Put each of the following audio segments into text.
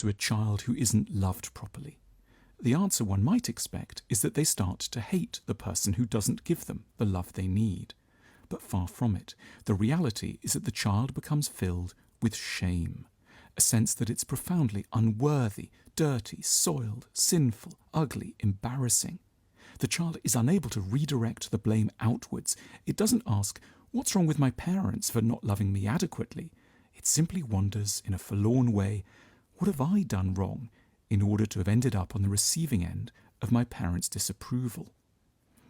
to a child who isn't loved properly? The answer one might expect is that they start to hate the person who doesn't give them the love they need. But far from it. The reality is that the child becomes filled with shame, a sense that it's profoundly unworthy, dirty, soiled, sinful, ugly, embarrassing. The child is unable to redirect the blame outwards. It doesn't ask, what's wrong with my parents for not loving me adequately? It simply wonders in a forlorn way, what have I done wrong in order to have ended up on the receiving end of my parents' disapproval?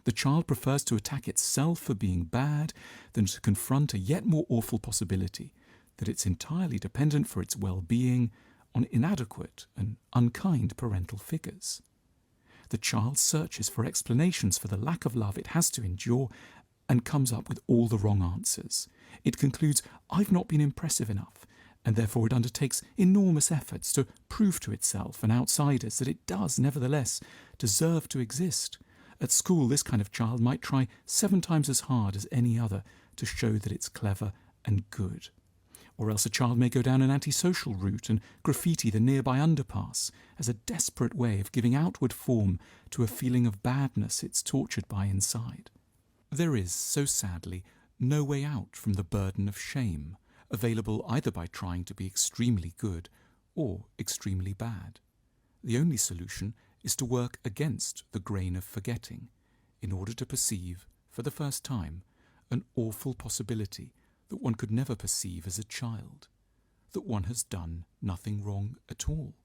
The child prefers to attack itself for being bad than to confront a yet more awful possibility that it's entirely dependent for its well-being on inadequate and unkind parental figures. The child searches for explanations for the lack of love it has to endure and comes up with all the wrong answers. It concludes, I've not been impressive enough, and therefore it undertakes enormous efforts to prove to itself and outsiders that it does, nevertheless, deserve to exist. At school, this kind of child might try 7 times as hard as any other to show that it's clever and good. Or else a child may go down an antisocial route and graffiti the nearby underpass as a desperate way of giving outward form to a feeling of badness it's tortured by inside. There is, so sadly, no way out from the burden of shame, available either by trying to be extremely good or extremely bad. The only solution is to work against the grain of forgetting in order to perceive, for the first time, an awful possibility that one could never perceive as a child, that one has done nothing wrong at all,